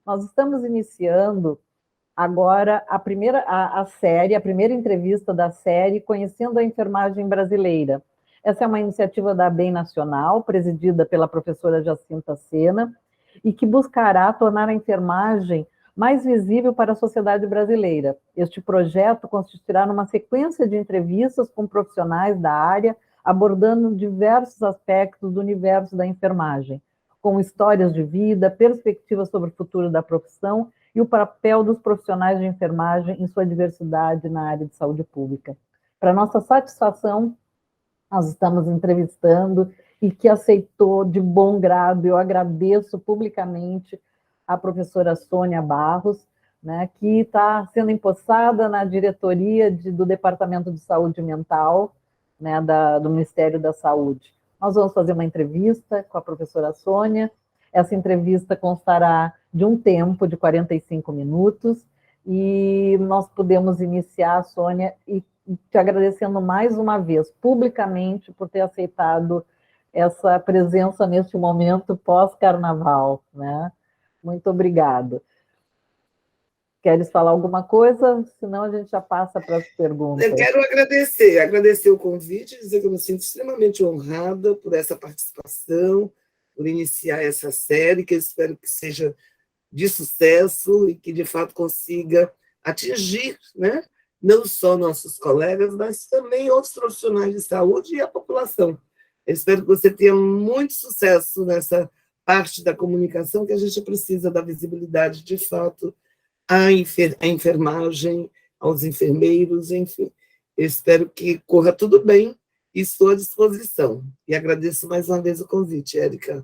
Nós estamos iniciando agora a primeira entrevista da série Conhecendo a Enfermagem Brasileira. Essa é uma iniciativa da ABEM Nacional, presidida pela professora Jacinta Sena, e que buscará tornar a enfermagem mais visível para a sociedade brasileira. Este projeto consistirá numa sequência de entrevistas com profissionais da área, abordando diversos aspectos do universo da enfermagem, com histórias de vida, perspectivas sobre o futuro da profissão e o papel dos profissionais de enfermagem em sua diversidade na área de saúde pública. Para nossa satisfação, nós estamos entrevistando e que aceitou de bom grado, eu agradeço publicamente a professora Sônia Barros, né, que está sendo empossada na diretoria do Departamento de Saúde Mental, né, do Ministério da Saúde. Nós vamos fazer uma entrevista com a professora Sônia. Essa entrevista constará de um tempo de 45 minutos, e nós podemos iniciar, Sônia, e te agradecendo mais uma vez, publicamente, por ter aceitado essa presença neste momento pós-carnaval, né? Muito obrigada. Queres falar alguma coisa? Senão a gente já passa para as perguntas. Eu quero agradecer o convite, dizer que eu me sinto extremamente honrada por essa participação, por iniciar essa série, que eu espero que seja de sucesso e que, de fato, consiga atingir, né, não só nossos colegas, mas também outros profissionais de saúde e a população. Eu espero que você tenha muito sucesso nessa parte da comunicação, que a gente precisa da visibilidade, de fato, à enfermagem, aos enfermeiros, enfim. Eu espero que corra tudo bem e estou à disposição. E agradeço mais uma vez o convite, Érica.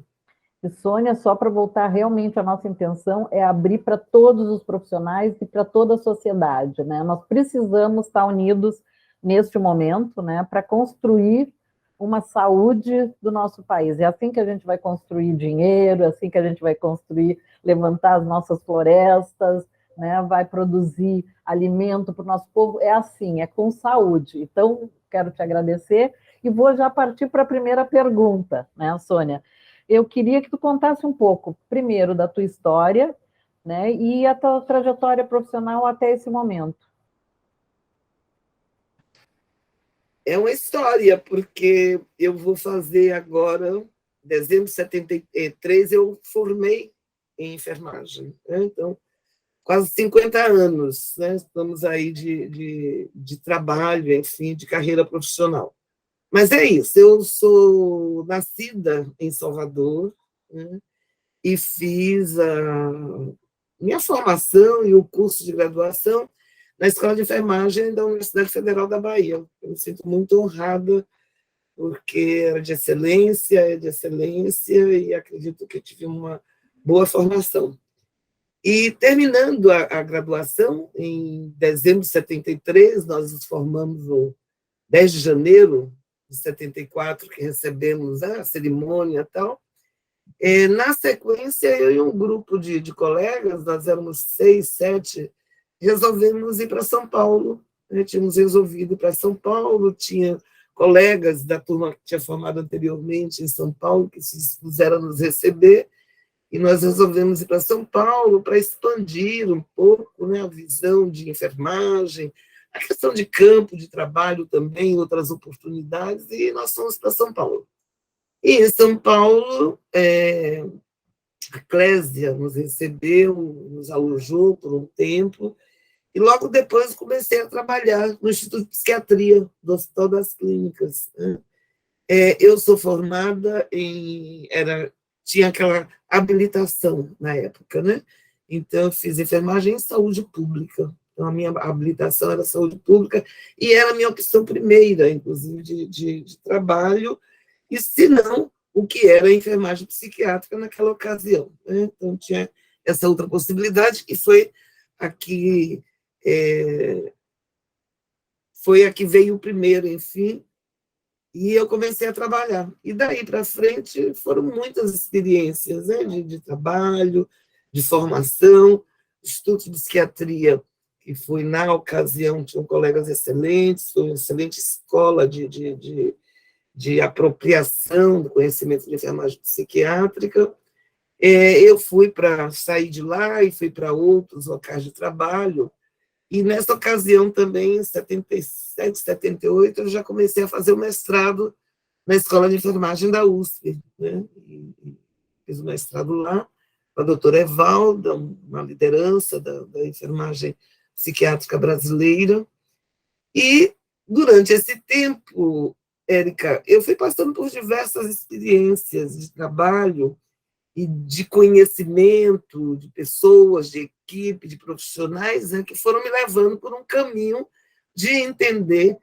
E, Sônia, só para voltar, realmente a nossa intenção é abrir para todos os profissionais e para toda a sociedade, né? Nós precisamos estar unidos neste momento, né, para construir uma saúde do nosso país. É assim que a gente vai construir dinheiro, é assim que a gente vai construir, levantar as nossas florestas, né, vai produzir alimento para o nosso povo. É assim, é com saúde. Então, quero te agradecer e vou já partir para a primeira pergunta, né, Sônia? Eu queria que tu contasse um pouco, primeiro, da tua história, né, e a tua trajetória profissional até esse momento. É uma história, porque eu vou fazer agora, dezembro de 73, eu formei em enfermagem, né? Então, quase 50 anos, né? Estamos aí de trabalho, enfim, de carreira profissional. Mas é isso, eu sou nascida em Salvador, né, e fiz a minha formação e o curso de graduação na Escola de Enfermagem da Universidade Federal da Bahia. Eu me sinto muito honrada, porque é de excelência, e acredito que tive uma boa formação. E terminando a graduação, em dezembro de 73, nós nos formamos no 10 de janeiro de 74, que recebemos a cerimônia e tal. Na sequência, eu e um grupo de colegas, nós éramos 6, 7, resolvemos ir para São Paulo. Tínhamos resolvido ir para São Paulo, tinha colegas da turma que tinha formado anteriormente em São Paulo, que se dispuseram a nos receber, e nós resolvemos ir para São Paulo para expandir um pouco, né, a visão de enfermagem, a questão de campo de trabalho também, outras oportunidades, e nós fomos para São Paulo. E em São Paulo, a Clésia nos recebeu, nos alojou por um tempo, e logo depois comecei a trabalhar no Instituto de Psiquiatria do Hospital das Clínicas. Eu sou formada tinha aquela habilitação na época, né? Então, eu fiz enfermagem em saúde pública. Então, a minha habilitação era saúde pública, e era a minha opção primeira, inclusive, de trabalho, e se não, o que era a enfermagem psiquiátrica naquela ocasião, né? Então, tinha essa outra possibilidade, e foi a que veio primeiro, enfim, e eu comecei a trabalhar. E daí para frente foram muitas experiências, né, de trabalho, de formação, Instituto de Psiquiatria, que foi, na ocasião, tinham colegas excelentes, foi uma excelente escola de apropriação do conhecimento de enfermagem psiquiátrica, Eu fui para sair de lá e fui para outros locais de trabalho, e nessa ocasião também, em 77, 78, eu já comecei a fazer o mestrado na Escola de Enfermagem da USP, né? E fiz o mestrado lá, com a doutora Evalda, uma liderança da enfermagem psiquiátrica brasileira, e durante esse tempo, Érica, eu fui passando por diversas experiências de trabalho e de conhecimento de pessoas, de equipe, de profissionais, né, que foram me levando por um caminho de entender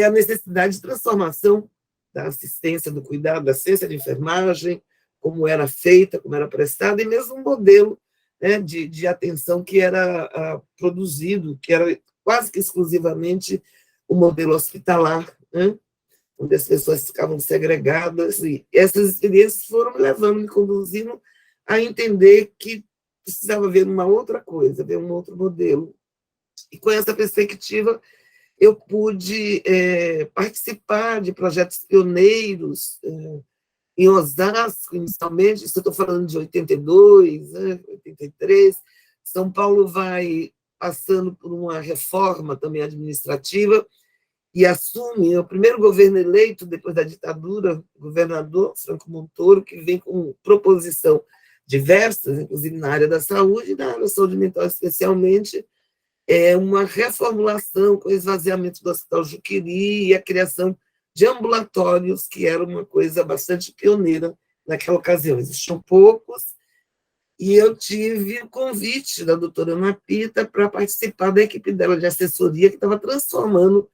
a necessidade de transformação da assistência, do cuidado, da ciência de enfermagem, como era feita, como era prestada, e mesmo um modelo, né, de atenção que era produzido, que era quase que exclusivamente o modelo hospitalar, né, onde as pessoas ficavam segregadas, e essas experiências foram me levando, me conduzindo a entender que precisava ver uma outra coisa, ver um outro modelo. E com essa perspectiva, eu pude participar de projetos pioneiros em Osasco, inicialmente, isso eu estou falando de 82, 83, São Paulo vai passando por uma reforma também administrativa, e assume o primeiro governo eleito depois da ditadura, o governador Franco Montoro, que vem com proposição diversas, inclusive na área da saúde, e na área da saúde mental especialmente, uma reformulação com o esvaziamento do Hospital Juqueri e a criação de ambulatórios, que era uma coisa bastante pioneira naquela ocasião. Existiam poucos, e eu tive o convite da doutora Ana Pita para participar da equipe dela de assessoria, que estava transformando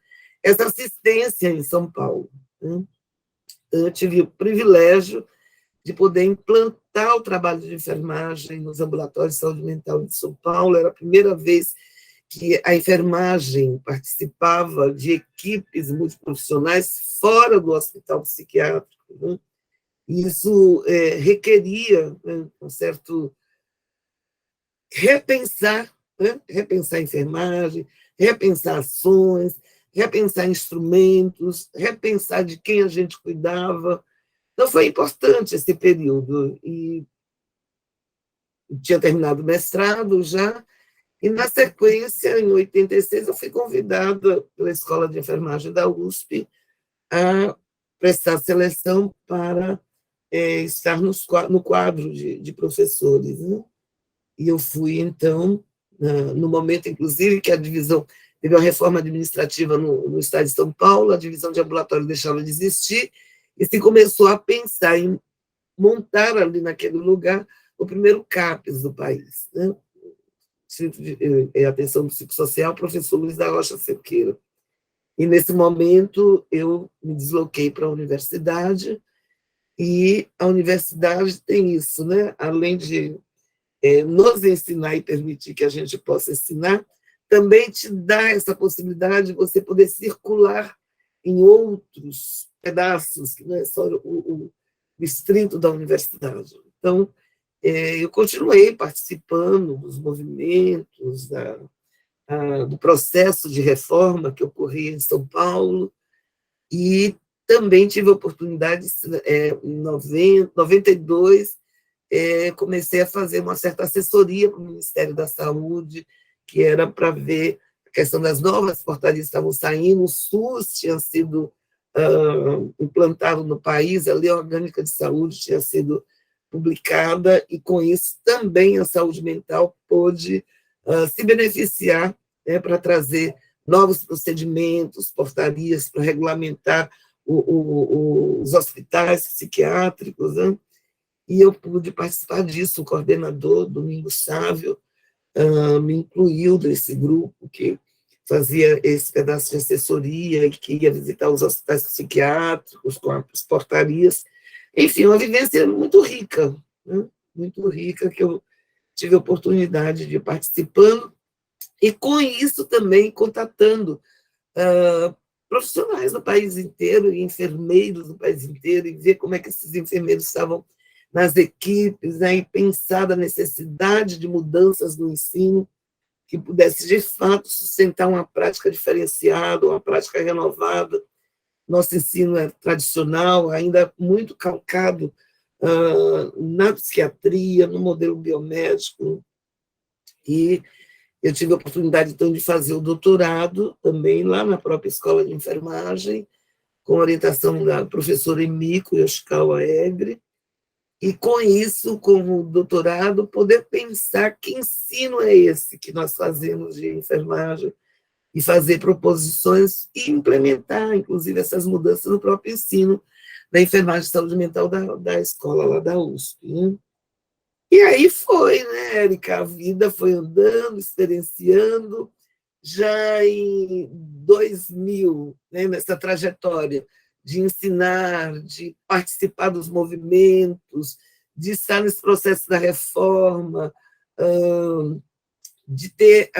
essa assistência em São Paulo, né? Eu tive o privilégio de poder implantar o trabalho de enfermagem nos ambulatórios de saúde mental de São Paulo. Era a primeira vez que a enfermagem participava de equipes multiprofissionais fora do hospital psiquiátrico, né? Isso requeria, né, um certo repensar, né? Repensar a enfermagem, repensar ações, repensar instrumentos, repensar de quem a gente cuidava. Então, foi importante esse período. E tinha terminado o mestrado já, e, na sequência, em 86, eu fui convidada pela Escola de Enfermagem da USP a prestar seleção para estar no quadro de professores, né? E eu fui, então, no momento, inclusive, que a divisão teve uma reforma administrativa no estado de São Paulo, a divisão de ambulatório deixava de existir, e se começou a pensar em montar ali naquele lugar o primeiro CAPES do país, né? Centro de Atenção Psicossocial, professor Luiz da Rocha Cerqueira. E, nesse momento, eu me desloquei para a universidade, e a universidade tem isso, né? Além de nos ensinar e permitir que a gente possa ensinar, também te dá essa possibilidade de você poder circular em outros pedaços, que não é só o distrito da universidade. Então, eu continuei participando dos movimentos, do processo de reforma que ocorria em São Paulo, e também tive a oportunidade, em 92, comecei a fazer uma certa assessoria para o Ministério da Saúde, que era para ver a questão das novas portarias que estavam saindo, o SUS tinha sido implantado no país, a Lei Orgânica de Saúde tinha sido publicada, e com isso também a saúde mental pôde se beneficiar, né, para trazer novos procedimentos, portarias para regulamentar os hospitais psiquiátricos, né? E eu pude participar disso. O coordenador, Domingos Sávio, me incluiu nesse grupo que fazia esse pedaço de assessoria e que ia visitar os hospitais psiquiátricos com as portarias. Enfim, uma vivência muito rica, né? Muito rica, que eu tive a oportunidade de ir participando, e com isso também contatando profissionais do país inteiro, e enfermeiros do país inteiro, e ver como é que esses enfermeiros estavam nas equipes, né, e pensar a necessidade de mudanças no ensino que pudesse, de fato, sustentar uma prática diferenciada, uma prática renovada. Nosso ensino é tradicional, ainda muito calcado na psiquiatria, no modelo biomédico, e eu tive a oportunidade, então, de fazer o doutorado também lá na própria escola de enfermagem, com orientação da professora Emiko Yoshikawa Egre, e com isso, com o doutorado, poder pensar que ensino é esse que nós fazemos de enfermagem, e fazer proposições e implementar, inclusive, essas mudanças no próprio ensino da enfermagem e saúde mental da escola lá da USP. Né? E aí foi, né, Érica? A vida foi andando, experienciando. Já em 2000, né, nessa trajetória de ensinar, de participar dos movimentos, de estar nesse processo da reforma, de ter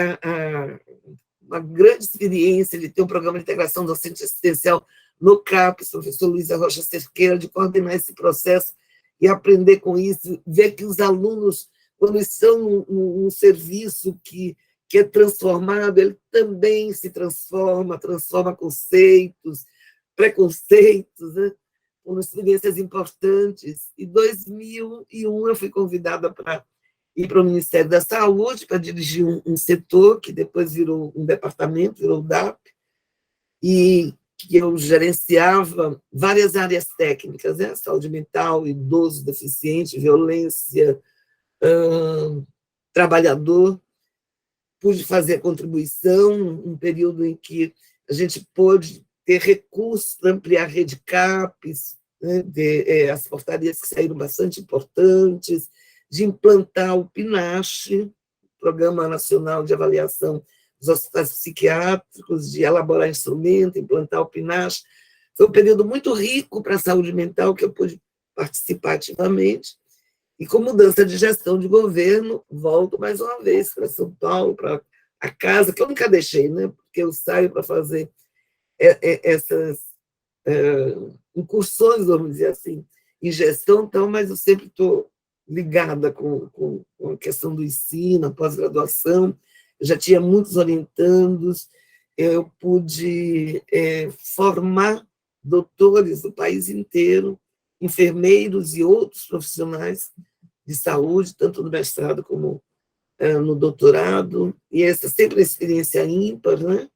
uma grande experiência de ter um programa de integração docente assistencial no CAPES, professor Luísa Rocha Cerqueira, de coordenar esse processo e aprender com isso, ver que os alunos, quando estão num serviço que é transformado, ele também se transforma conceitos, preconceitos, né? Com experiências importantes. Em 2001, eu fui convidada para ir para o Ministério da Saúde, para dirigir um setor, que depois virou um departamento, virou o DAP, e que eu gerenciava várias áreas técnicas, né? Saúde mental, idoso, deficiente, violência, trabalhador. Pude fazer a contribuição, um período em que a gente pôde ter recursos para ampliar a rede CAPES, né? As portarias que saíram bastante importantes, de implantar o PNASH, Programa Nacional de Avaliação dos Hospitais Psiquiátricos, de elaborar instrumento, implantar o PNASH. Foi um período muito rico para a saúde mental, que eu pude participar ativamente. E com mudança de gestão de governo, volto mais uma vez para São Paulo, para a casa, que eu nunca deixei, né? Porque eu saio para fazer essas incursões, vamos dizer assim, em gestão, então, mas eu sempre estou ligada com a questão do ensino, a pós-graduação. Eu já tinha muitos orientandos, eu pude formar doutores do país inteiro, enfermeiros e outros profissionais de saúde, tanto no mestrado como no doutorado, e essa sempre uma experiência ímpar, né?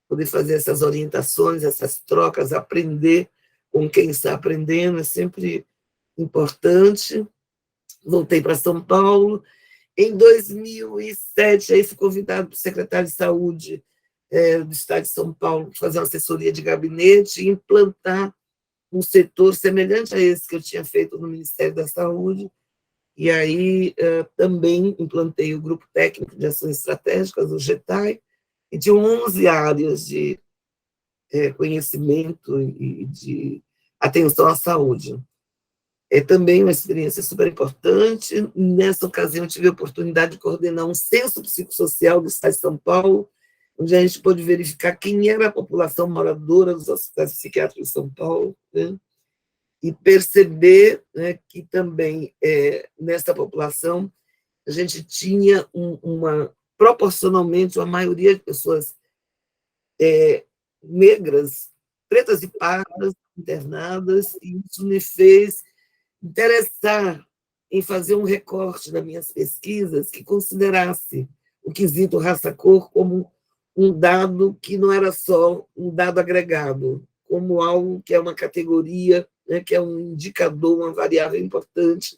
Poder fazer essas orientações, essas trocas, aprender com quem está aprendendo, é sempre importante. Voltei para São Paulo. Em 2007, aí fui convidado para o secretário de Saúde do Estado de São Paulo para fazer uma assessoria de gabinete e implantar um setor semelhante a esse que eu tinha feito no Ministério da Saúde. E aí também implantei o Grupo Técnico de Ações Estratégicas, o GETAI, e tinha 11 áreas de conhecimento e de atenção à saúde. É também uma experiência super importante. Nessa ocasião, eu tive a oportunidade de coordenar um censo psicossocial do Estado de São Paulo, onde a gente pôde verificar quem era a população moradora dos hospitais psiquiátricos de São Paulo, né? E perceber, né, que também, nessa população, a gente tinha proporcionalmente, uma maioria de pessoas negras, pretas e pardas, internadas, e isso me fez interessar em fazer um recorte das minhas pesquisas que considerasse o quesito raça-cor como um dado que não era só um dado agregado, como algo que é uma categoria, né, que é um indicador, uma variável importante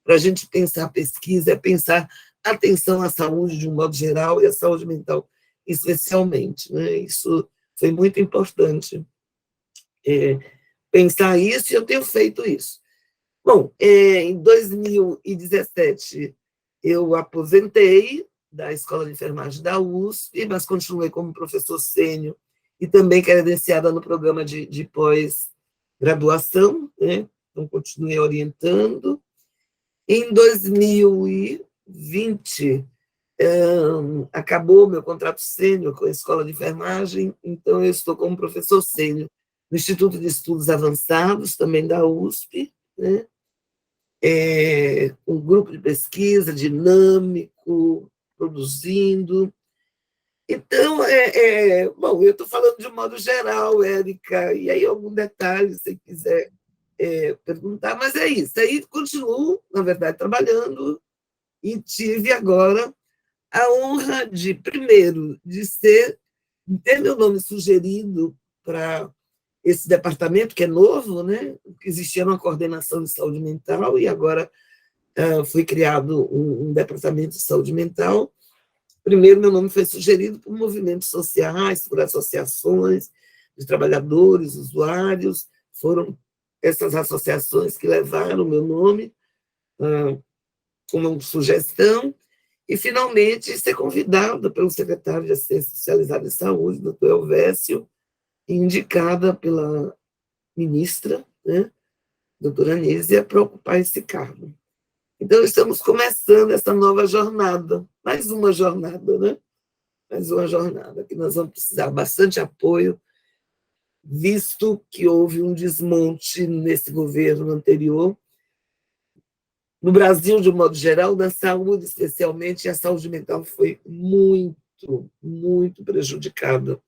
para a gente pensar a pesquisa, pensar a atenção à saúde de um modo geral e à saúde mental especialmente. Né? Isso foi muito importante, pensar isso, e eu tenho feito isso. Bom, em 2017, eu aposentei da Escola de Enfermagem da USP, mas continuei como professor sênior e também credenciada no programa de pós-graduação, né? Então, continuei orientando. Em 2020, acabou meu contrato sênior com a Escola de Enfermagem, então eu estou como professor sênior no Instituto de Estudos Avançados, também da USP, né? Um grupo de pesquisa dinâmico, produzindo. Então, bom, eu estou falando de um modo geral, Érica, e aí algum detalhe, se você quiser perguntar, mas é isso. Aí continuo, na verdade, trabalhando e tive agora a honra de, primeiro, de ter meu nome sugerido para esse departamento, que é novo, né? Existia uma coordenação de saúde mental e agora foi criado um departamento de saúde mental. Primeiro, meu nome foi sugerido por movimentos sociais, por associações de trabalhadores, usuários, foram essas associações que levaram o meu nome como sugestão, e, finalmente, ser convidada pelo secretário de Assistência Especializada em Saúde, doutor Elvésio, e indicada pela ministra, né, doutora Anísia, para ocupar esse cargo. Então, estamos começando essa nova jornada, mais uma jornada, né? Mais uma jornada, que nós vamos precisar bastante apoio, visto que houve um desmonte nesse governo anterior, no Brasil, de um modo geral, na saúde, especialmente, a saúde mental foi muito, muito prejudicada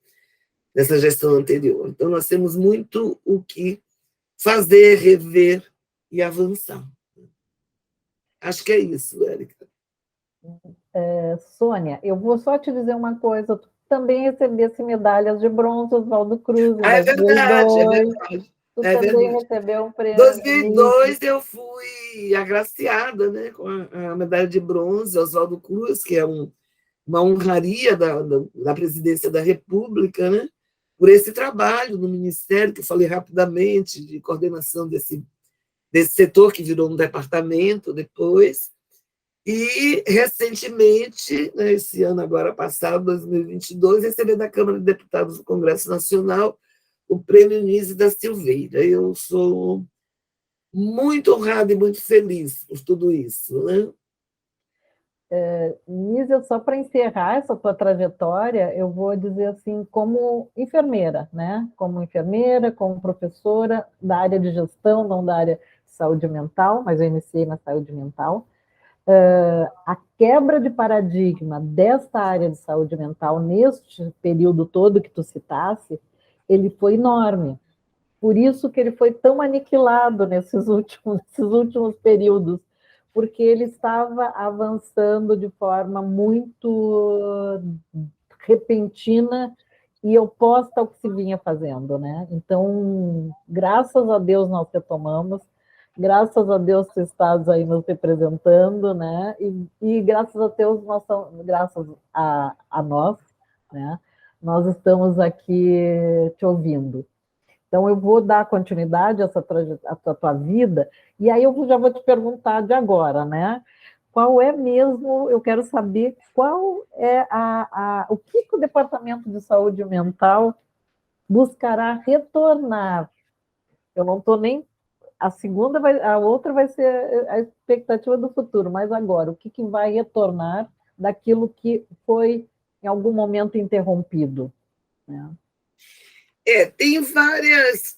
nessa gestão anterior. Então, nós temos muito o que fazer, rever e avançar. Acho que é isso, Érica. Sônia, eu vou só te dizer uma coisa, tu também recebesse medalhas de bronze, Oswaldo Cruz, em É verdade, é 2002, verdade. tu É também verdade. recebeu um Em prêmio. 2002 eu fui agraciada, né, com a medalha de bronze, Oswaldo Cruz, que é uma honraria da presidência da República, né, por esse trabalho no Ministério, que eu falei rapidamente, de coordenação desse setor, que virou um departamento depois. E, recentemente, né, esse ano agora passado, 2022, recebi da Câmara de Deputados do Congresso Nacional o Prêmio Nise da Silveira. Eu sou muito honrada e muito feliz por tudo isso, né? Nízia, só para encerrar essa tua trajetória, eu vou dizer assim, como enfermeira, né? Como enfermeira, como professora da área de gestão, não da área de saúde mental, mas eu iniciei na saúde mental. A quebra de paradigma desta área de saúde mental, neste período todo que tu citasse, ele foi enorme. Por isso que ele foi tão aniquilado nesses últimos períodos, porque ele estava avançando de forma muito repentina e oposta ao que se vinha fazendo, né? Então, graças a Deus nós retomamos, graças a Deus tu estás aí nos representando, né? E graças a Deus, graças a nós, né? Nós estamos aqui te ouvindo. Então, eu vou dar continuidade a essa tua vida, e aí eu já vou te perguntar de agora, né? Qual é mesmo, eu quero saber qual é o que o Departamento de Saúde Mental buscará retornar. Eu não estou nem. A outra vai ser a expectativa do futuro, mas agora, o que vai retornar daquilo que foi em algum momento interrompido? Né? Tem várias.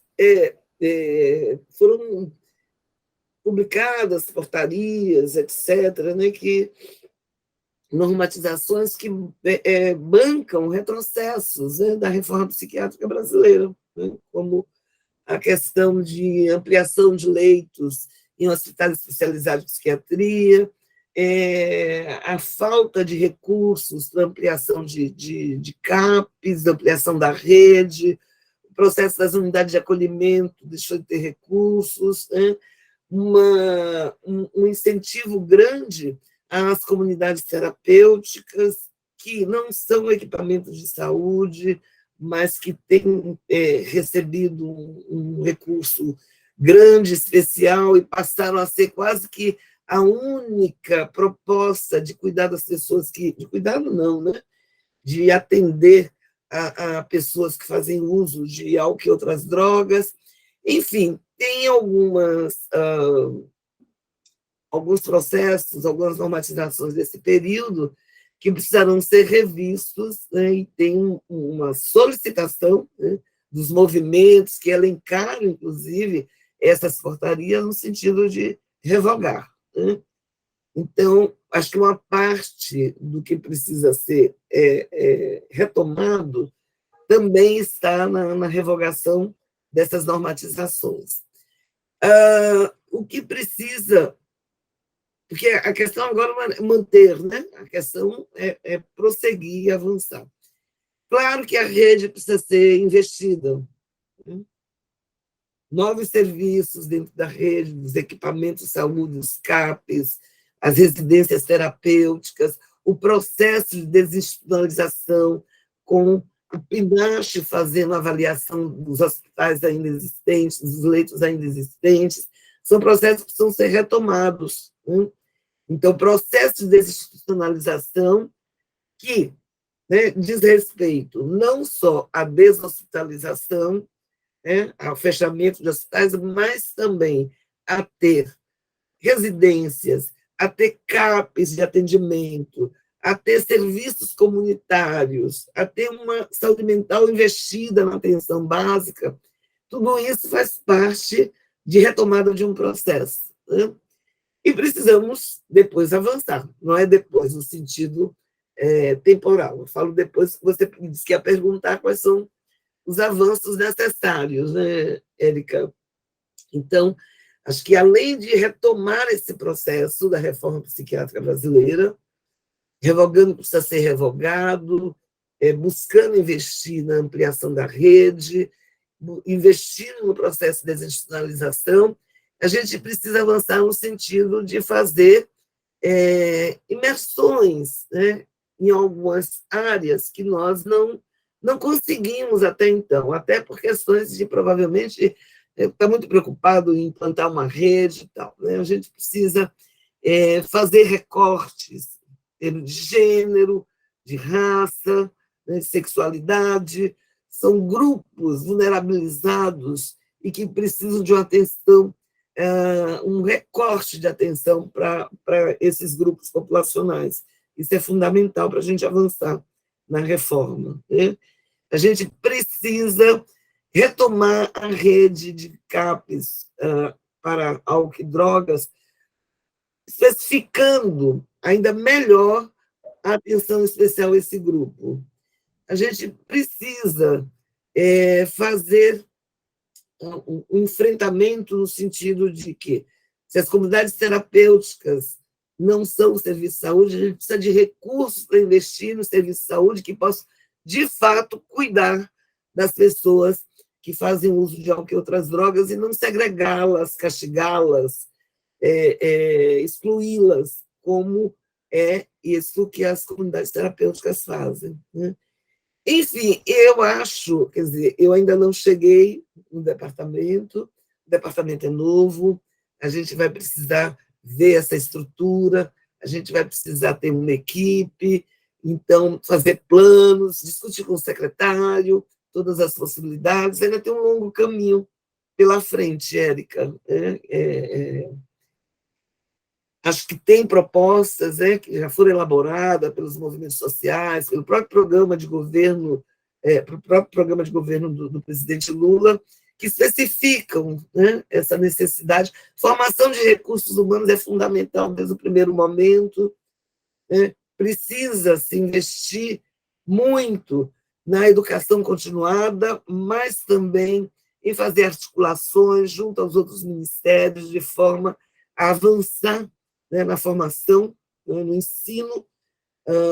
Foram publicadas portarias, etc., né, que normatizações que bancam retrocessos, né, da reforma psiquiátrica brasileira, né, como a questão de ampliação de leitos em hospitais especializados de psiquiatria, a falta de recursos para ampliação de CAPs, ampliação da rede, o processo das unidades de acolhimento deixou de ter recursos, né? Um incentivo grande às comunidades terapêuticas, que não são equipamentos de saúde, mas que têm recebido um recurso grande, especial, e passaram a ser quase que a única proposta de cuidar das pessoas de cuidado não, né? De atender a pessoas que fazem uso de álcool e outras drogas. Enfim, tem alguns processos, algumas normatizações desse período que precisarão ser revistos, né, e tem uma solicitação, né, dos movimentos que elencaram, inclusive, essas portarias no sentido de revogar. Né? Então, acho que uma parte do que precisa ser retomado também está na revogação dessas normatizações. O que precisa, porque a questão agora não é manter, né? A questão é prosseguir e avançar. Claro que a rede precisa ser investida, né? Novos serviços dentro da rede, dos equipamentos de saúde, os CAPs, as residências terapêuticas, o processo de desinstitucionalização, com o PNASH fazendo avaliação dos hospitais ainda existentes, dos leitos ainda existentes, são processos que precisam ser retomados, né? Então, o processo de desinstitucionalização que, né, diz respeito não só à deshospitalização, né, ao fechamento de hospitais, mas também a ter residências, a ter CAPs de atendimento, a ter serviços comunitários, a ter uma saúde mental investida na atenção básica, tudo isso faz parte de retomada de um processo, né? E precisamos depois avançar, não é depois no sentido temporal. Eu falo depois que você disse que ia perguntar quais são os avanços necessários, né, Érica? Então, acho que além de retomar esse processo da reforma psiquiátrica brasileira, revogando o que precisa ser revogado, buscando investir na ampliação da rede, investindo no processo de desinstitucionalização, a gente precisa avançar no sentido de fazer imersões, né, em algumas áreas que nós não conseguimos até então, até por questões de, provavelmente, está muito preocupado em implantar uma rede e tal, né? A gente precisa fazer recortes de gênero, de raça, né, de sexualidade, são grupos vulnerabilizados e que precisam de uma atenção, um recorte de atenção para esses grupos populacionais. Isso é fundamental para a gente avançar na reforma, né? A gente precisa retomar a rede de CAPs para álcool e drogas, especificando ainda melhor a atenção especial a esse grupo. A gente precisa fazer um enfrentamento no sentido de que, se as comunidades terapêuticas não são serviço de saúde, a gente precisa de recursos para investir no serviço de saúde que possam, de fato, cuidar das pessoas que fazem uso de álcool e outras drogas e não segregá-las, castigá-las, excluí-las, como é isso que as comunidades terapêuticas fazem, né? Enfim, eu acho, quer dizer, eu ainda não cheguei no departamento, o departamento é novo, a gente vai precisar ver essa estrutura, a gente vai precisar ter uma equipe, então, fazer planos, discutir com o secretário, todas as possibilidades, ainda tem um longo caminho pela frente, Érica. Acho que tem propostas que já foram elaboradas pelos movimentos sociais, pelo próprio programa de governo, do presidente Lula, que especificam, né, essa necessidade. Formação de recursos humanos é fundamental desde o primeiro momento, né? Precisa se investir muito na educação continuada, mas também em fazer articulações junto aos outros ministérios, de forma a avançar, né, na formação, no ensino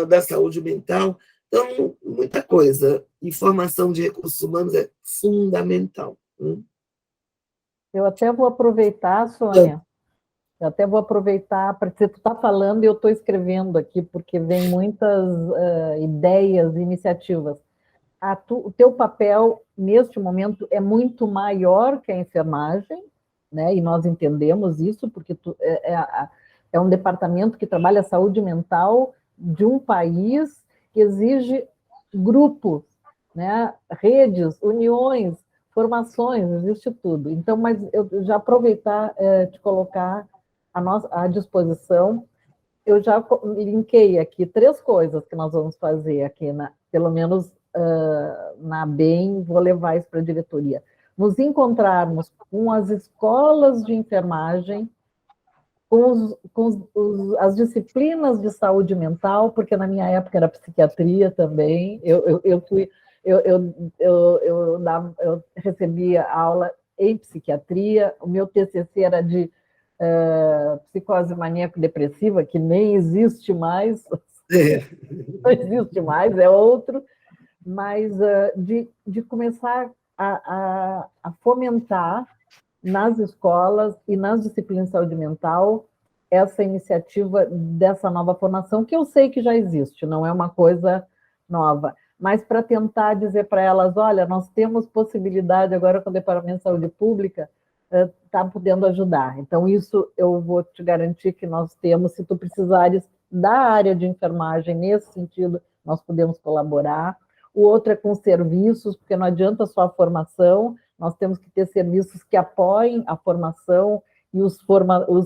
da saúde mental. Então, muita coisa. E formação de recursos humanos é fundamental. Eu até vou aproveitar, Sônia, para você está falando e eu estou escrevendo aqui, porque vem muitas ideias, iniciativas. O teu papel, neste momento, é muito maior que a enfermagem, né? E nós entendemos isso, porque é um departamento que trabalha a saúde mental de um país que exige grupos, né? Redes, uniões, formações, existe tudo. Então, mas eu já aproveitar te colocar à disposição. Eu já linkei aqui 3 coisas que nós vamos fazer aqui, pelo menos na BEM, vou levar isso para a diretoria. Nos encontrarmos com as escolas de enfermagem, com as disciplinas de saúde mental, porque na minha época era psiquiatria também, eu recebia aula em psiquiatria, o meu TCC era de psicose maníaco-depressiva, que nem existe mais, não existe mais, é outro, mas de começar a fomentar nas escolas e nas disciplinas de saúde mental essa iniciativa dessa nova formação, que eu sei que já existe, não é uma coisa nova, mas para tentar dizer para elas, olha, nós temos possibilidade agora com o Departamento de Saúde Pública, está podendo ajudar. Então, isso eu vou te garantir que nós temos, se tu precisares da área de enfermagem, nesse sentido, nós podemos colaborar. O outro é com serviços, porque não adianta só a formação, nós temos que ter serviços que apoiem a formação e os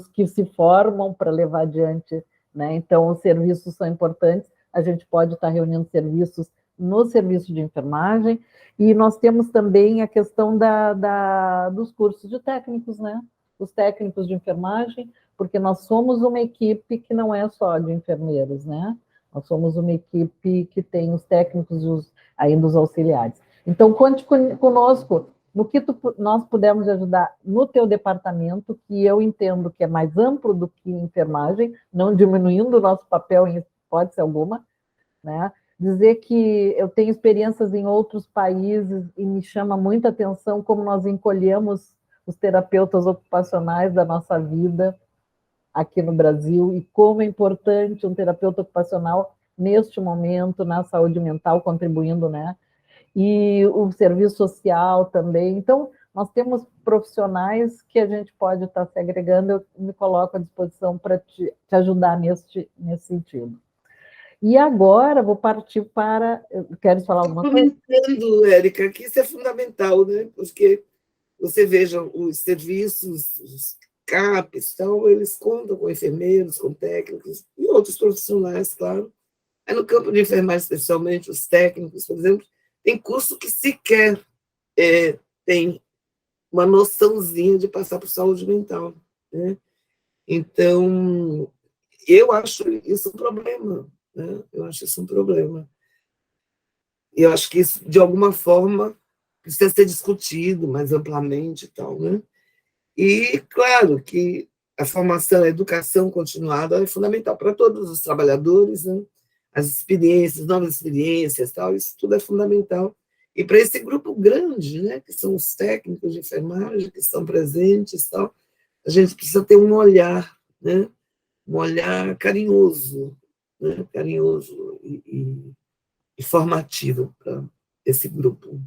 que se formam para levar adiante, né? Então, os serviços são importantes, a gente pode estar reunindo serviços no serviço de enfermagem, e nós temos também a questão dos cursos de técnicos, né? Os técnicos de enfermagem, porque nós somos uma equipe que não é só de enfermeiros, né? Nós somos uma equipe que tem os técnicos e ainda os auxiliares. Então, conte conosco no que nós pudermos ajudar no teu departamento, que eu entendo que é mais amplo do que enfermagem, não diminuindo o nosso papel em hipótese alguma, né? Dizer que eu tenho experiências em outros países e me chama muita atenção como nós encolhemos os terapeutas ocupacionais da nossa vida aqui no Brasil e como é importante um terapeuta ocupacional neste momento na saúde mental, contribuindo, né? E o serviço social também. Então, nós temos profissionais que a gente pode estar se agregando, eu me coloco à disposição para te ajudar nesse sentido. E agora vou partir para... Queres falar alguma coisa? Comentando, Érica, que isso é fundamental, né? Porque você veja os serviços, os CAPs, tal, eles contam com enfermeiros, com técnicos e outros profissionais, claro. Aí no campo de enfermagem, especialmente os técnicos, por exemplo, tem curso que sequer tem uma noçãozinha de passar por saúde mental, né? Então, eu acho isso um problema, né? Eu acho isso um problema. E eu acho que isso, de alguma forma, precisa ser discutido mais amplamente e tal, né? E, claro, que a formação, a educação continuada é fundamental para todos os trabalhadores, né? As experiências, novas experiências, tal, isso tudo é fundamental. E para esse grupo grande, né, que são os técnicos de enfermagem, que estão presentes, tal, a gente precisa ter um olhar, né? Um olhar carinhoso, né? Carinhoso e formativo para esse grupo.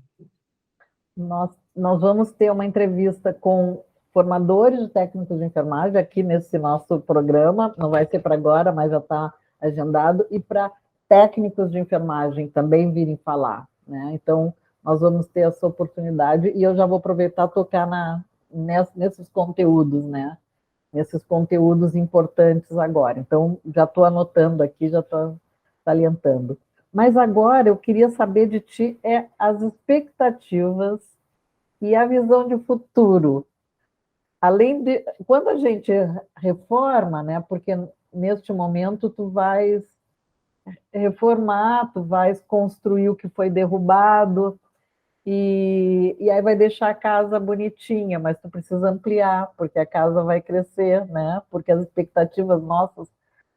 Nós vamos ter uma entrevista com formadores de técnicos de enfermagem aqui nesse nosso programa, não vai ser para agora, mas já está agendado, e para técnicos de enfermagem também virem falar, né? Então, nós vamos ter essa oportunidade, e eu já vou aproveitar e tocar nesses conteúdos, né? Nesses conteúdos importantes agora. Então, já estou anotando aqui, já estou salientando. Mas agora eu queria saber de ti as expectativas e a visão de futuro. Além de... Quando a gente reforma, né? Porque neste momento tu vais reformar, tu vais construir o que foi derrubado, e aí vai deixar a casa bonitinha, mas tu precisa ampliar, porque a casa vai crescer, né? Porque as expectativas nossas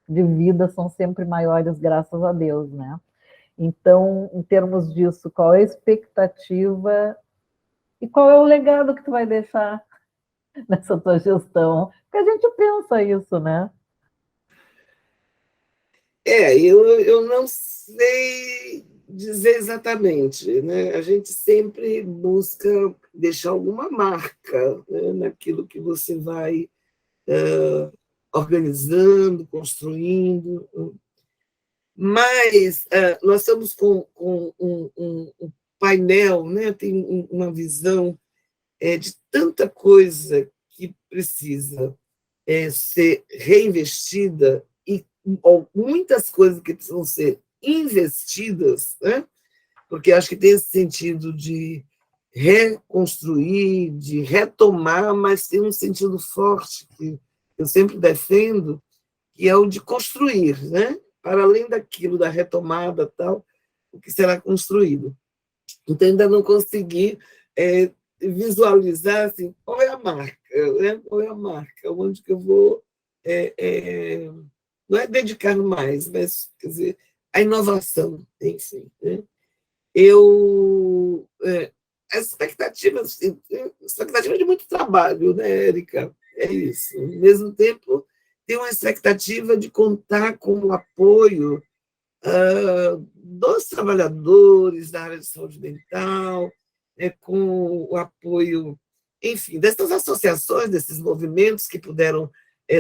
de vida são sempre maiores, graças a Deus, né? Então, em termos disso, qual é a expectativa e qual é o legado que tu vai deixar nessa tua gestão? Porque a gente pensa isso, né? Eu não sei dizer exatamente, né? A gente sempre busca deixar alguma marca, né, naquilo que você vai organizando, construindo, mas nós estamos com um painel, né? Tem uma visão de tanta coisa que precisa ser reinvestida e muitas coisas que precisam ser investidas, né? Porque acho que tem esse sentido de reconstruir, de retomar, mas tem um sentido forte que eu sempre defendo, que é o de construir, né? Para além daquilo, da retomada, tal, o que será construído. Então, ainda não consegui visualizar assim, qual é a marca, né? Qual é a marca, onde que eu vou, não é dedicar mais, mas, quer dizer, a inovação, enfim. Né? Eu, expectativa de muito trabalho, né, Érica? É isso. Ao mesmo tempo, tem uma expectativa de contar com o apoio dos trabalhadores da área de saúde mental, com o apoio, enfim, dessas associações, desses movimentos que puderam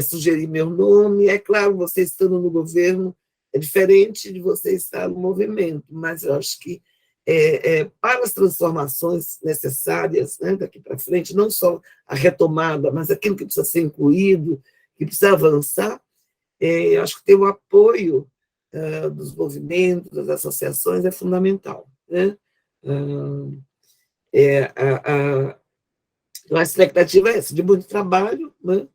sugerir meu nome. É claro, você estando no governo é diferente de você estar no movimento, mas eu acho que para as transformações necessárias, né, daqui para frente, não só a retomada, mas aquilo que precisa ser incluído, que precisa avançar, eu acho que ter o apoio dos movimentos, das associações é fundamental. Né? A expectativa é essa, de muito trabalho, né?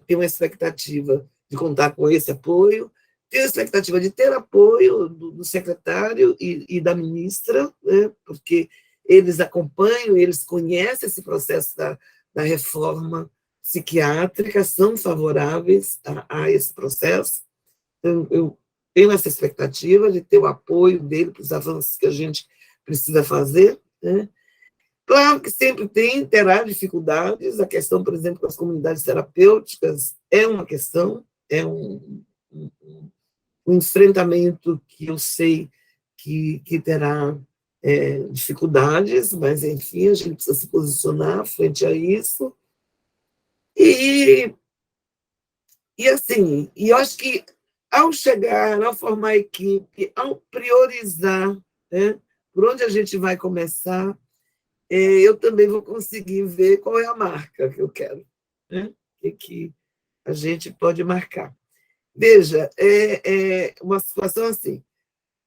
Tem uma expectativa de contar com esse apoio, tem a expectativa de ter apoio do secretário e da ministra, né? Porque eles acompanham, eles conhecem esse processo da reforma psiquiátrica, são favoráveis a esse processo. Então, eu tenho essa expectativa de ter o apoio dele para os avanços que a gente precisa fazer. Né? Claro que sempre terá dificuldades, a questão, por exemplo, das comunidades terapêuticas é uma questão, é um enfrentamento que eu sei que terá dificuldades, mas, enfim, a gente precisa se posicionar frente a isso. E assim, e eu acho que ao chegar, ao formar a equipe, ao priorizar, né, por onde a gente vai começar, eu também vou conseguir ver qual é a marca que eu quero, né, que a gente pode marcar. Veja, é uma situação assim,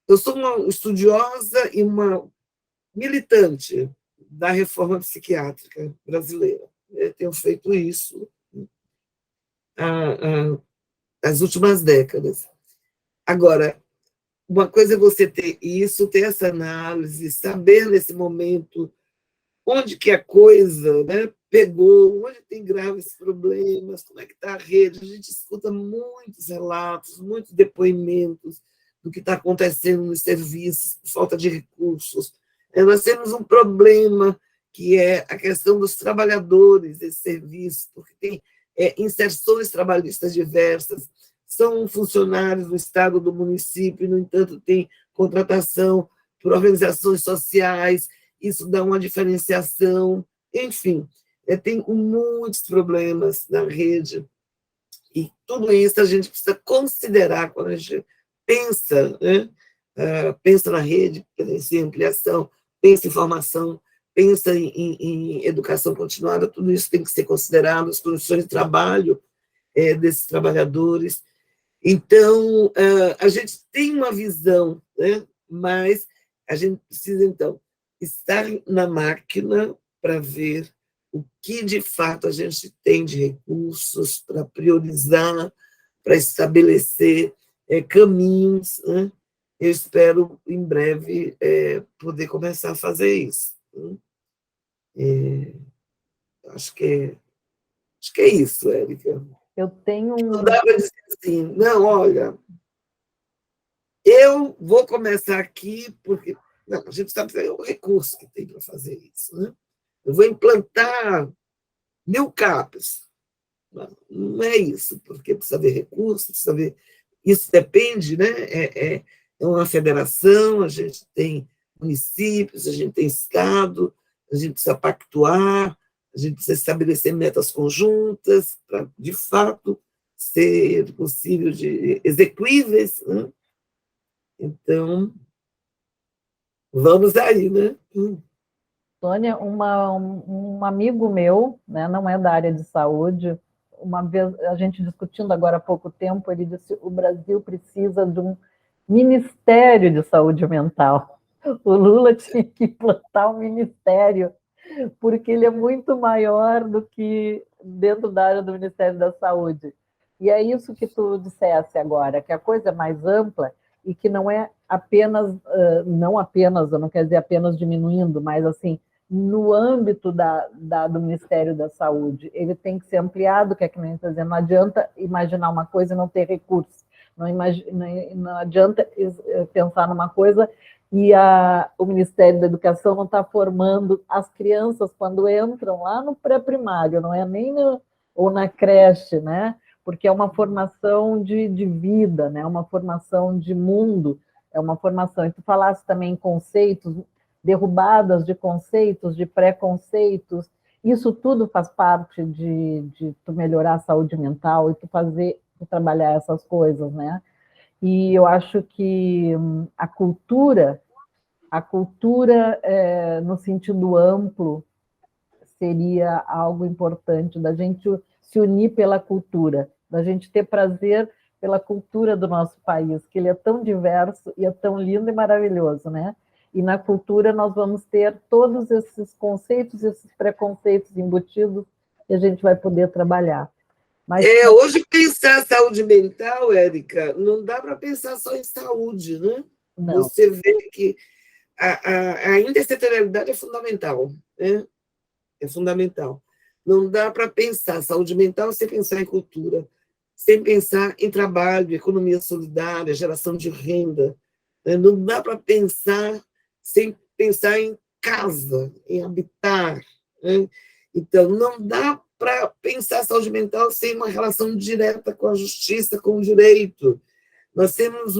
eu sou uma estudiosa e uma militante da reforma psiquiátrica brasileira. Eu tenho feito isso as últimas décadas. Agora, uma coisa é você ter isso, ter essa análise, saber nesse momento onde que a coisa, né, pegou, onde tem graves problemas, como é que está a rede. A gente escuta muitos relatos, muitos depoimentos do que está acontecendo nos serviços, falta de recursos. Nós temos um problema que é a questão dos trabalhadores desse serviço, porque tem inserções trabalhistas diversas, são funcionários do Estado, do município, no entanto, tem contratação por organizações sociais, isso dá uma diferenciação, enfim, tem muitos problemas na rede, e tudo isso a gente precisa considerar quando a gente pensa, né? Pensa na rede, pensa em ampliação, pensa em formação, pensa em educação continuada, tudo isso tem que ser considerado, as condições de trabalho desses trabalhadores. Então, a gente tem uma visão, né? Mas a gente precisa, então, estar na máquina para ver o que, de fato, a gente tem de recursos para priorizar, para estabelecer caminhos. Né? Eu espero, em breve, poder começar a fazer isso. Né? Acho que é isso, Érica. Eu tenho Não dá para dizer assim, não, olha, eu vou começar aqui porque não, a gente sabe que é o recurso que tem para fazer isso. Né? Eu vou implantar 1000 CAPs. Não é isso, porque precisa haver recursos, precisa haver. Isso depende, né? É uma federação, a gente tem municípios, a gente tem estado, a gente precisa pactuar, a gente precisa estabelecer metas conjuntas para, de fato, ser possível de execuíveis. Né? Então, vamos aí, né? Sônia, um amigo meu, né, não é da área de saúde, uma vez, a gente discutindo agora há pouco tempo, ele disse que o Brasil precisa de um Ministério de Saúde Mental. O Lula tinha que implantar um ministério, porque ele é muito maior do que dentro da área do Ministério da Saúde. E é isso que tu disseste agora, que a coisa é mais ampla e que não é apenas, não apenas, eu não quero dizer apenas diminuindo, mas assim, no âmbito do Ministério da Saúde. Ele tem que ser ampliado, que é que nem está dizendo, não adianta imaginar uma coisa e não ter recursos, não adianta pensar numa coisa e o Ministério da Educação não está formando as crianças quando entram lá no pré-primário, não é nem ou na creche, né? Porque é uma formação de vida, né? Uma formação de mundo, é uma formação. E tu falaste também em conceitos, derrubadas de conceitos, de preconceitos, isso tudo faz parte de tu melhorar a saúde mental e tu trabalhar essas coisas, né? E eu acho que a cultura no sentido amplo, seria algo importante, da gente se unir pela cultura, da gente ter prazer pela cultura do nosso país, que ele é tão diverso e é tão lindo e maravilhoso, né? E na cultura nós vamos ter todos esses conceitos, esses preconceitos embutidos, e a gente vai poder trabalhar. Mas Hoje, pensar saúde mental, Érica, não dá para pensar só em saúde, né? não. Você vê que a intersectorialidade é fundamental, né? É fundamental. Não dá para pensar saúde mental sem pensar em cultura, sem pensar em trabalho, economia solidária, geração de renda. Né? Não dá para pensar sem pensar em casa, em habitar. Né? Então, não dá para pensar saúde mental sem uma relação direta com a justiça, com o direito. Nós temos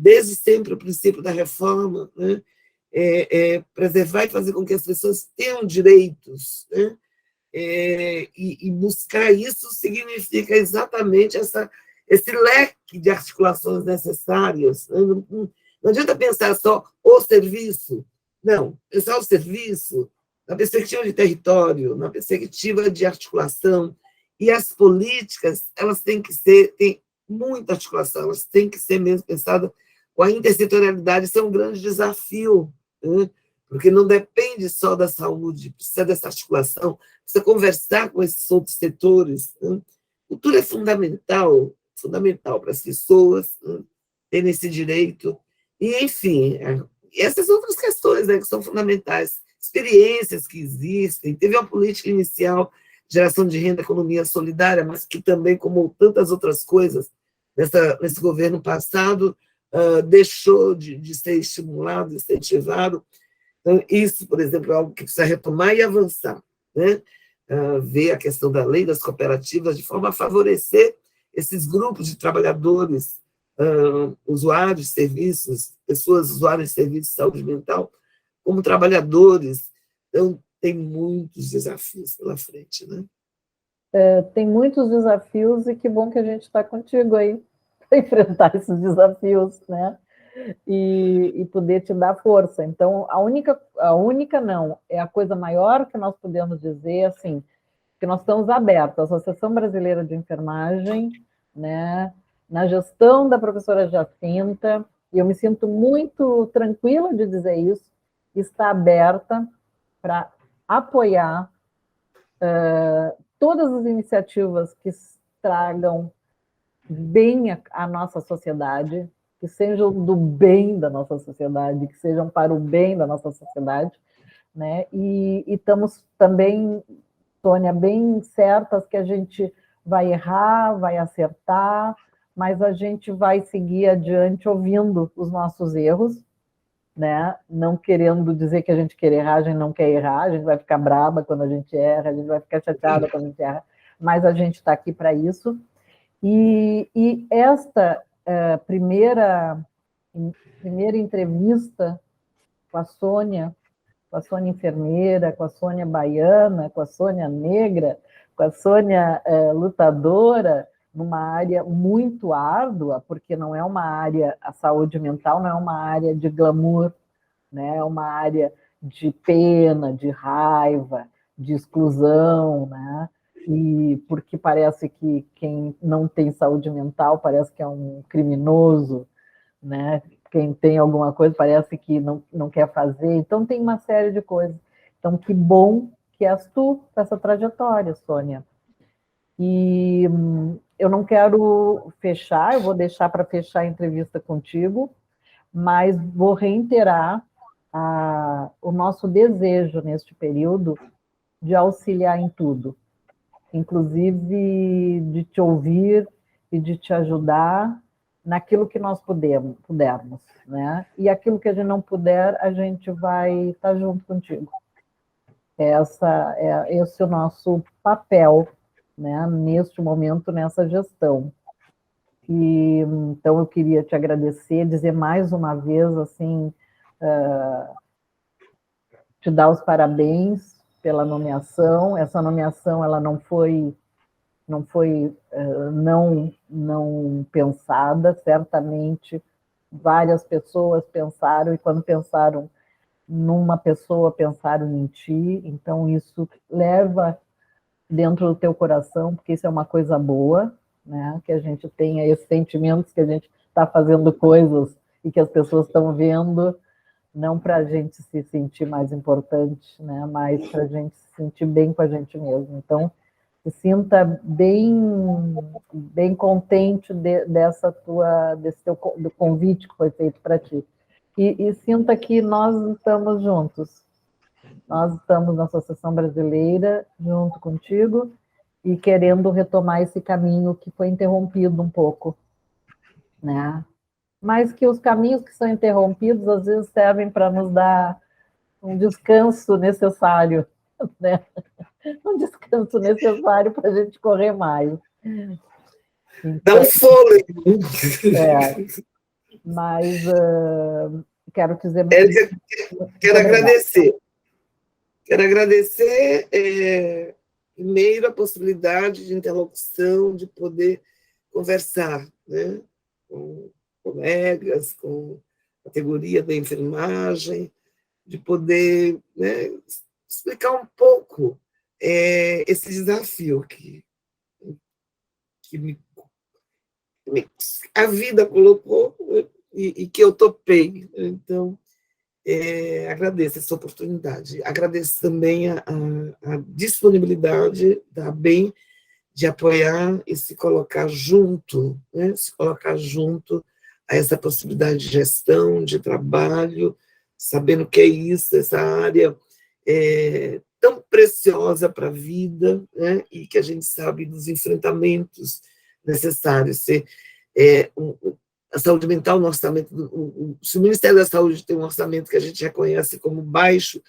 desde sempre o princípio da reforma, né? Preservar e fazer com que as pessoas tenham direitos, né? E buscar isso significa exatamente esse leque de articulações necessárias. Né? Não adianta pensar só o serviço, não, pensar o serviço na perspectiva de território, na perspectiva de articulação, e as políticas, elas têm que ser, tem muita articulação, elas têm que ser mesmo pensadas com a intersetorialidade, isso é um grande desafio, né? Porque não depende só da saúde, precisa dessa articulação, precisa conversar com esses outros setores. Né? Cultura é fundamental para as pessoas, né, terem esse direito. E, enfim, essas outras questões, né, que são fundamentais, experiências que existem. Teve uma política inicial, geração de renda, economia solidária, mas que também, como tantas outras coisas, nesse governo passado, deixou de ser estimulado, incentivado. Então, isso, por exemplo, é algo que precisa retomar e avançar, né? Ver a questão da lei das cooperativas de forma a favorecer esses grupos de trabalhadores, usuários de serviços, pessoas usuárias de serviços de saúde mental, como trabalhadores. Então, tem muitos desafios pela frente, né? Tem muitos desafios e que bom que a gente está contigo aí para enfrentar esses desafios, né? E poder te dar força. Então, a única não, é a coisa maior que nós podemos dizer, assim, que nós estamos abertos, a Associação Brasileira de Enfermagem, né, na gestão da professora Jacinta, e eu me sinto muito tranquila de dizer isso, está aberta para apoiar todas as iniciativas que tragam bem à nossa sociedade, que sejam do bem da nossa sociedade, que sejam para o bem da nossa sociedade, né? E estamos também, Sônia, bem certas que a gente vai errar, vai acertar, mas a gente vai seguir adiante ouvindo os nossos erros, né? Não querendo dizer que a gente quer errar, a gente não quer errar, a gente vai ficar braba quando a gente erra, a gente vai ficar chateada quando a gente erra, mas a gente está aqui para isso. E esta primeira entrevista com a Sônia enfermeira, com a Sônia baiana, com a Sônia negra, com a Sônia lutadora, numa área muito árdua, porque não é uma área, a saúde mental não é uma área de glamour, né? É uma área de pena, de raiva, de exclusão, né? E porque parece que quem não tem saúde mental parece que é um criminoso, né? Quem tem alguma coisa parece que não quer fazer. Então, tem uma série de coisas. Então, que bom que és tu com essa trajetória, Sônia. E eu não quero fechar, eu vou deixar para fechar a entrevista contigo, mas vou reiterar o nosso desejo neste período de auxiliar em tudo, inclusive de te ouvir e de te ajudar naquilo que nós pudermos, né? E aquilo que a gente não puder, a gente vai estar junto contigo. Esse é o nosso papel, né, neste momento, nessa gestão. E, então, eu queria te agradecer, dizer mais uma vez, assim, te dar os parabéns pela nomeação. Essa nomeação, ela não foi não pensada, certamente várias pessoas pensaram, e quando pensaram numa pessoa, pensaram em ti, então isso leva dentro do teu coração, porque isso é uma coisa boa, né? Que a gente tenha esses sentimentos, que a gente está fazendo coisas e que as pessoas estão vendo, não para a gente se sentir mais importante, né? Mas para a gente se sentir bem com a gente mesmo. Então, se sinta bem contente desse teu do convite que foi feito para ti. E sinta que nós estamos juntos. Nós estamos na Associação Brasileira, junto contigo, e querendo retomar esse caminho que foi interrompido um pouco, né? Mas que os caminhos que são interrompidos, às vezes, servem para nos dar um descanso necessário, né? Um descanso necessário para a gente correr mais. Então, dá um fôlego. Mas quero dizer... Quero agradecer. Quero agradecer, primeiro, a possibilidade de interlocução, de poder conversar, né, com colegas, com a categoria da enfermagem, de poder, né, explicar um pouco esse desafio que a vida colocou, né, e que eu topei. Então, agradeço essa oportunidade. Agradeço também a disponibilidade da ABEM de apoiar e se colocar junto, né? Se colocar junto a essa possibilidade de gestão, de trabalho, sabendo que é isso, essa área tão preciosa para a vida, né? E que a gente sabe dos enfrentamentos necessários. A saúde mental, no orçamento, se o Ministério da Saúde tem um orçamento que a gente reconhece como baixo,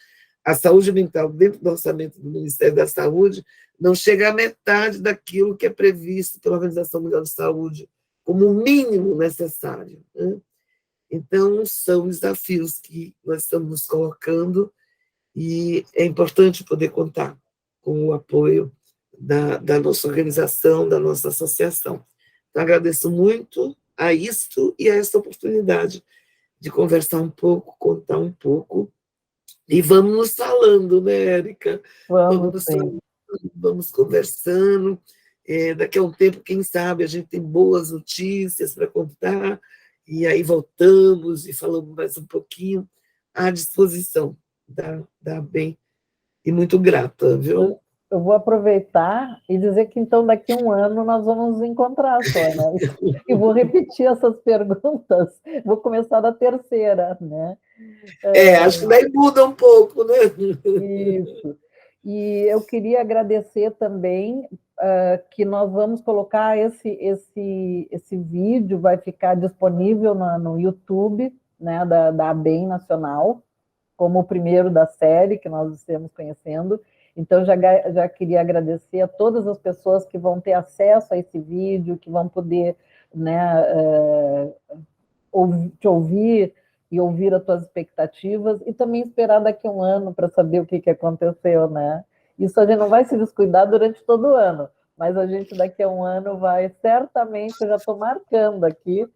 a saúde mental dentro do orçamento do Ministério da Saúde não chega à metade daquilo que é previsto pela Organização Mundial de Saúde como o mínimo necessário, né? Então, são desafios que nós estamos nos colocando e é importante poder contar com o apoio da nossa organização, da nossa associação. Então, agradeço muito a isto e a essa oportunidade de conversar um pouco, contar um pouco, e vamos nos falando, né, Érica? Vamos falando, vamos conversando, daqui a um tempo, quem sabe, a gente tem boas notícias para contar, e aí voltamos e falamos mais um pouquinho, à disposição da ABEM, e muito grata, viu? Eu vou aproveitar e dizer que, então, daqui a um ano nós vamos nos encontrar só, né? E vou repetir essas perguntas, vou começar da terceira, né? Acho que daí muda um pouco, né? Isso. E eu queria agradecer também que nós vamos colocar esse vídeo, vai ficar disponível no YouTube, né, da ABEM Nacional, como o primeiro da série que nós estamos conhecendo. Então, já queria agradecer a todas as pessoas que vão ter acesso a esse vídeo, que vão poder, né, te ouvir e ouvir as tuas expectativas, e também esperar daqui a um ano para saber o que aconteceu, né? Isso a gente não vai se descuidar durante todo o ano, mas a gente daqui a um ano vai, certamente, eu já estou marcando aqui,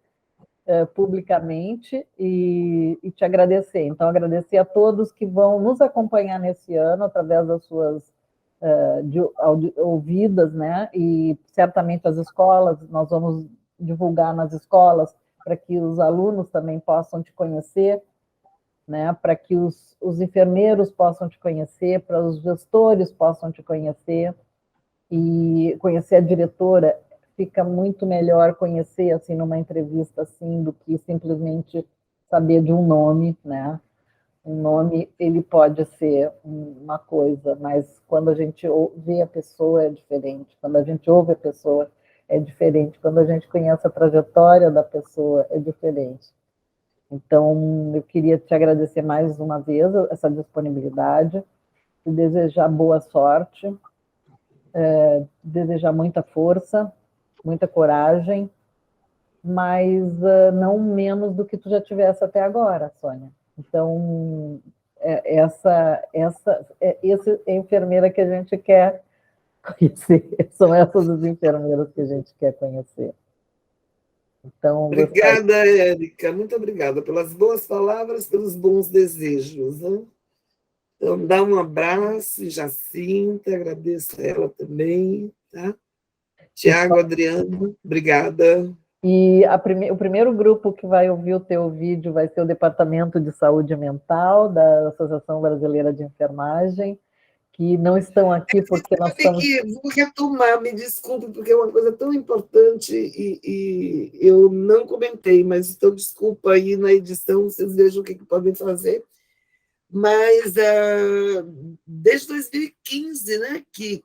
publicamente, e te agradecer. Então, agradecer a todos que vão nos acompanhar nesse ano, através das suas ouvidas, né? E certamente as escolas, nós vamos divulgar nas escolas para que os alunos também possam te conhecer, né? Para que os enfermeiros possam te conhecer, para os gestores possam te conhecer, e conhecer a diretora. Fica muito melhor conhecer, assim, numa entrevista, assim, do que simplesmente saber de um nome, né? um nome, ele pode ser uma coisa, mas quando a gente vê a pessoa é diferente, quando a gente ouve a pessoa é diferente, quando a gente conhece a trajetória da pessoa é diferente. Então, eu queria te agradecer mais uma vez essa disponibilidade, e desejar boa sorte, desejar muita força, muita coragem, mas não menos do que tu já tivesse até agora, Sônia. Então, essa é a enfermeira que a gente quer conhecer, são essas as enfermeiras que a gente quer conhecer. Então, Obrigada, Érica, muito obrigada pelas boas palavras, pelos bons desejos. Né? Então, dá um abraço, Jacinta, agradeço a ela também. Tá? Tiago, Adriano, obrigada. E o primeiro grupo que vai ouvir o teu vídeo vai ser o Departamento de Saúde Mental da Associação Brasileira de Enfermagem, que não estão aqui porque nós estamos... Vou retomar, me desculpe, porque é uma coisa tão importante e eu não comentei, mas então desculpa aí na edição, vocês vejam o que podem fazer. Mas desde 2015, né, que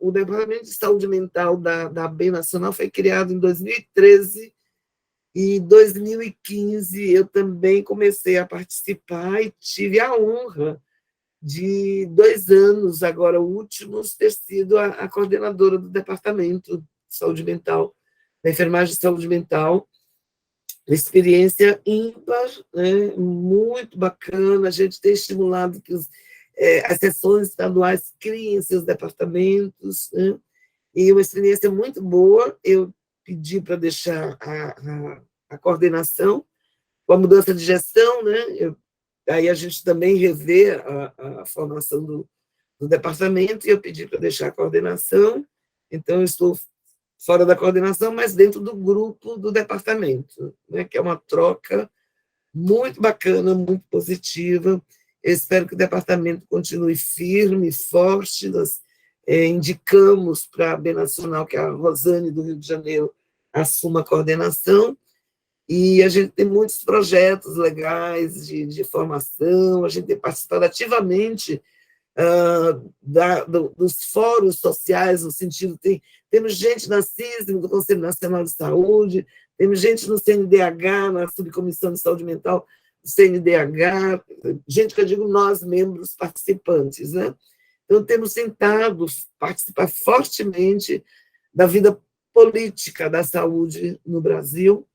o Departamento de Saúde Mental da AB Nacional foi criado em 2013, e em 2015 eu também comecei a participar e tive a honra de 2 anos, agora últimos, ter sido a coordenadora do Departamento de Saúde Mental, da Enfermagem de Saúde Mental, experiência ímpar, né, muito bacana, a gente tem estimulado que as seções estaduais criem seus departamentos, né, e uma experiência muito boa. Eu pedi para deixar a coordenação, com a mudança de gestão, né, aí a gente também revê a formação do departamento, e eu pedi para deixar a coordenação, então eu estou fora da coordenação, mas dentro do grupo do departamento, né, que é uma troca muito bacana, muito positiva. Eu espero que o departamento continue firme, forte. Nós indicamos para a B Nacional que a Rosane, do Rio de Janeiro, assuma a coordenação, e a gente tem muitos projetos legais de formação, a gente tem participado ativamente dos fóruns sociais, no sentido, temos gente na CISM, do Conselho Nacional de Saúde, temos gente no CNDH, na Subcomissão de Saúde Mental do CNDH, gente que eu digo nós, membros participantes, né? Então, temos tentado participar fortemente da vida política da saúde no Brasil,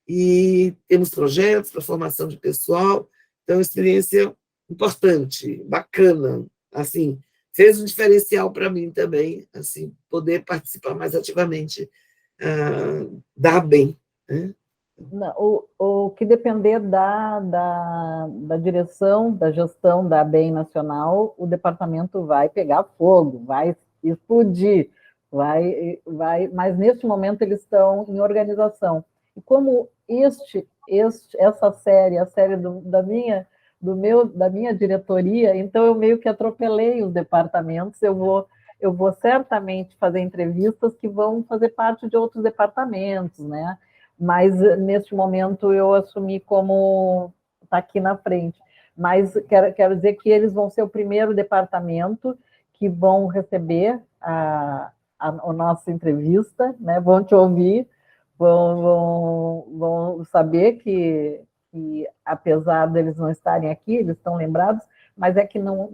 e temos projetos para formação de pessoal, então, é uma experiência importante, bacana, assim, fez um diferencial para mim também, assim, poder participar mais ativamente da bem, né? O que depender da direção, da gestão da ABEM Nacional, o departamento vai pegar fogo, vai explodir, mas neste momento eles estão em organização. E como essa série, a série da minha diretoria, então eu meio que atropelei os departamentos, eu vou certamente fazer entrevistas que vão fazer parte de outros departamentos, né? Mas neste momento eu assumi como está aqui na frente. Mas quero dizer que eles vão ser o primeiro departamento que vão receber a nossa entrevista, né? Vão te ouvir, vão saber que apesar deles não estarem aqui, eles estão lembrados, mas é que não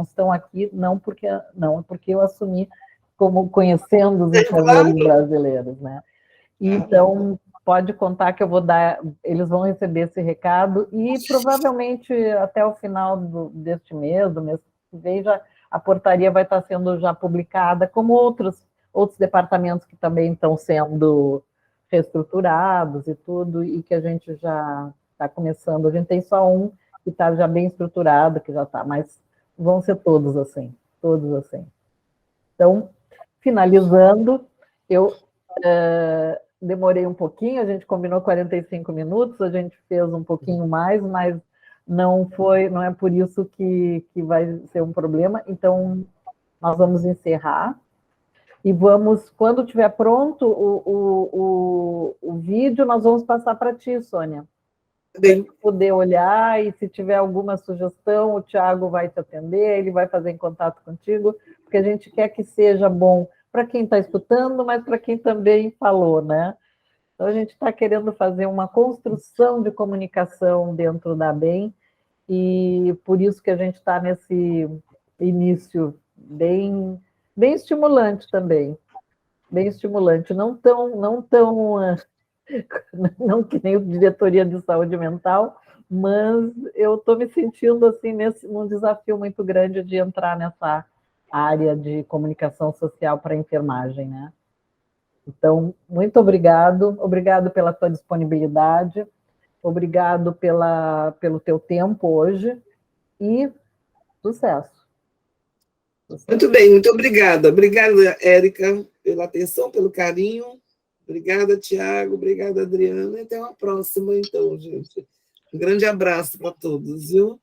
estão aqui, não porque eu assumi como conhecendo os enfermeiros brasileiros, né? Então, pode contar que eu vou dar, eles vão receber esse recado, e provavelmente até o final deste mês, do mês que vem, a portaria vai estar sendo já publicada, como outros departamentos que também estão sendo reestruturados e tudo, e que a gente já está começando. A gente tem só um que está já bem estruturado, que já está, mas vão ser todos assim, todos assim. Então, finalizando, eu demorei um pouquinho, a gente combinou 45 minutos, a gente fez um pouquinho mais, mas não é por isso que vai ser um problema. Então, nós vamos encerrar e vamos, quando estiver pronto o vídeo, nós vamos passar para ti, Sônia. Bem, poder olhar, e se tiver alguma sugestão, o Tiago vai te atender, ele vai fazer em contato contigo, porque a gente quer que seja bom para quem está escutando, mas para quem também falou, né? Então, a gente está querendo fazer uma construção de comunicação dentro da BEM, e por isso que a gente está nesse início bem estimulante também, bem estimulante, não que nem o diretoria de saúde mental, mas eu estou me sentindo assim num desafio muito grande de entrar nessa área de comunicação social para a enfermagem, né? Então, muito obrigado pela tua disponibilidade, obrigado pelo teu tempo hoje e sucesso. muito bem, muito obrigada. Obrigada, Érica, pela atenção, pelo carinho. Obrigada, Tiago. Obrigada, Adriana. E até uma próxima, então, gente. Um grande abraço para todos, viu?